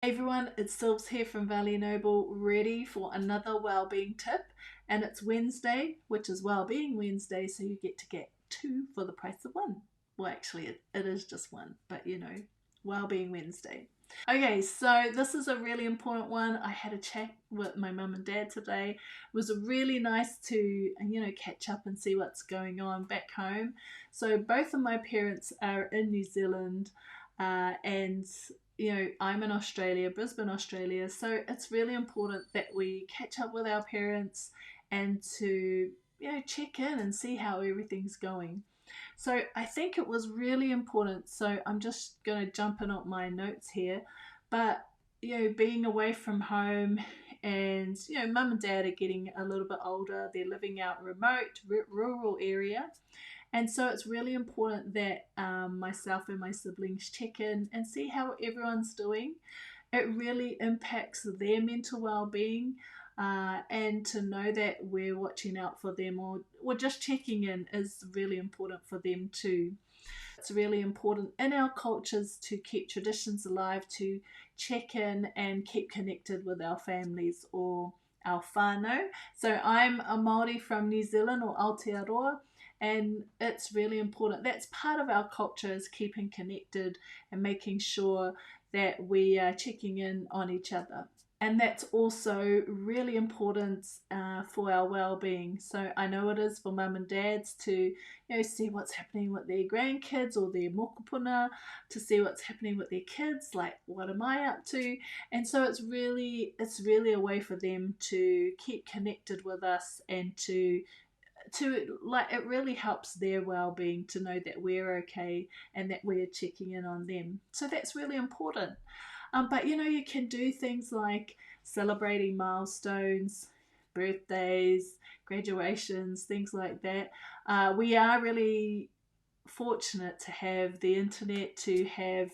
Hey everyone, it's Silves here from Valley Noble, ready for another wellbeing tip. And it's Wednesday, which is Wellbeing Wednesday, so you get two for the price of one. Well, actually, it is just one, but Wellbeing Wednesday. Okay, so this is a really important one. I had a chat with my mum and dad today. It was really nice to, catch up and see what's going on back home. So both of my parents are in New Zealand, and I'm in Australia, Brisbane, Australia. So it's really important that we catch up with our parents and to check in and see how everything's going. So I think it was really important. So I'm just going to jump in on my notes here. But, being away from home and, mum and dad are getting a little bit older. They're living out remote, rural area. And so it's really important that myself and my siblings check in and see how everyone's doing. It really impacts their mental well-being, and to know that we're watching out for them, or just checking in is really important for them too. It's really important in our cultures to keep traditions alive, to check in and keep connected with our families or our whānau. So I'm a Māori from New Zealand, or Aotearoa, and it's really important. That's part of our culture, is keeping connected and making sure that we are checking in on each other. And that's also really important for our well-being. So I know it is for mum and dads to see what's happening with their grandkids or their mokopuna, to see what's happening with their kids, like what am I up to. And so it's really a way for them to keep connected with us, and to like, it really helps their well-being to know that we're okay and that we're checking in on them. So that's really important. But you can do things like celebrating milestones, birthdays, graduations, things like that. We are really fortunate to have the internet, to have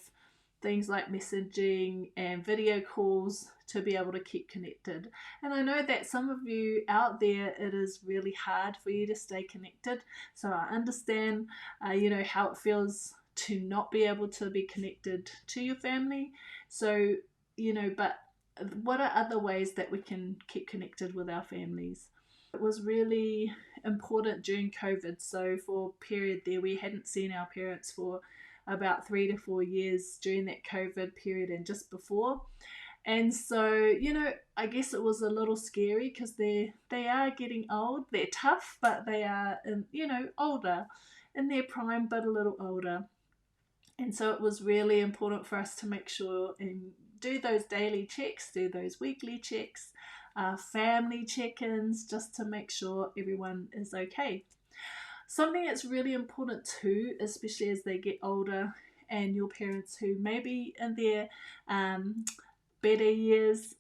things like messaging and video calls to be able to keep connected. And I know that some of you out there, it is really hard for you to stay connected. So I understand, how it feels to not be able to be connected to your family. So, but what are other ways that we can keep connected with our families? It was really important during COVID. So for a period there, we hadn't seen our parents for about 3 to 4 years during that COVID period and just before. And so, I guess it was a little scary because they are getting old. They're tough, but they are, older, in their prime, but a little older. And so it was really important for us to make sure and do those daily checks, do those weekly checks, family check-ins, just to make sure everyone is okay. Something that's really important too, especially as they get older, and your parents who may be in their better years,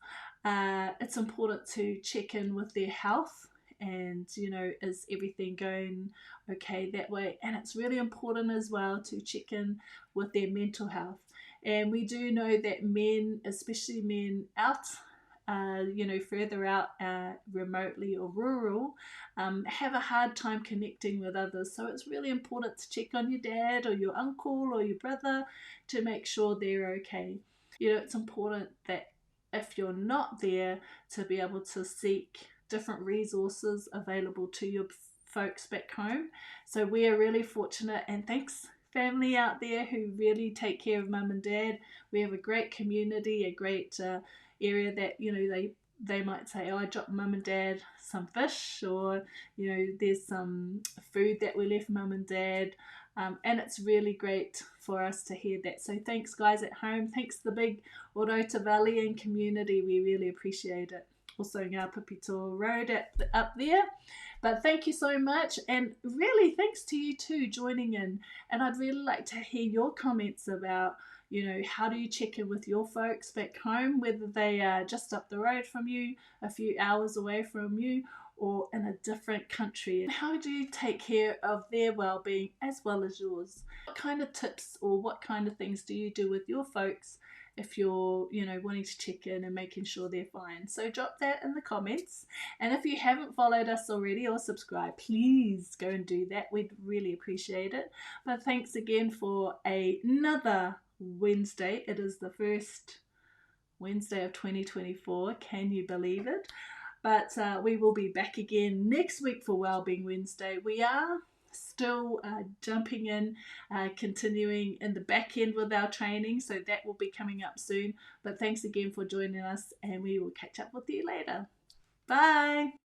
it's important to check in with their health, and is everything going okay that way. And it's really important as well to check in with their mental health. And we do know that men, especially men out further out, remotely or rural, have a hard time connecting with others. So it's really important to check on your dad or your uncle or your brother to make sure they're okay. It's important that if you're not there, to be able to seek different resources available to your folks back home. So we are really fortunate, and thanks family out there who really take care of mum and dad. We have a great community, a great area that they might say, oh, I dropped mum and dad some fish, or there's some food that we left mum and dad, and it's really great for us to hear that. So thanks guys at home, thanks the big Orota Valley and community, we really appreciate it. Also Ngā Pipito Road up there. But thank you so much, and really thanks to you too joining in. And I'd really like to hear your comments about how do you check in with your folks back home, whether they are just up the road from you, a few hours away from you, or in a different country. How do you take care of their well-being as well as yours? What kind of tips or what kind of things do you do with your folks if you're wanting to check in and making sure they're fine? So drop that in the comments. And if you haven't followed us already or subscribed, please go and do that. We'd really appreciate it. But thanks again for another Wednesday. It is the first Wednesday of 2024. Can you believe it? But we will be back again next week for Wellbeing Wednesday. We are still jumping in, continuing in the back end with our training, so that will be coming up soon. But thanks again for joining us, and we will catch up with you later. Bye.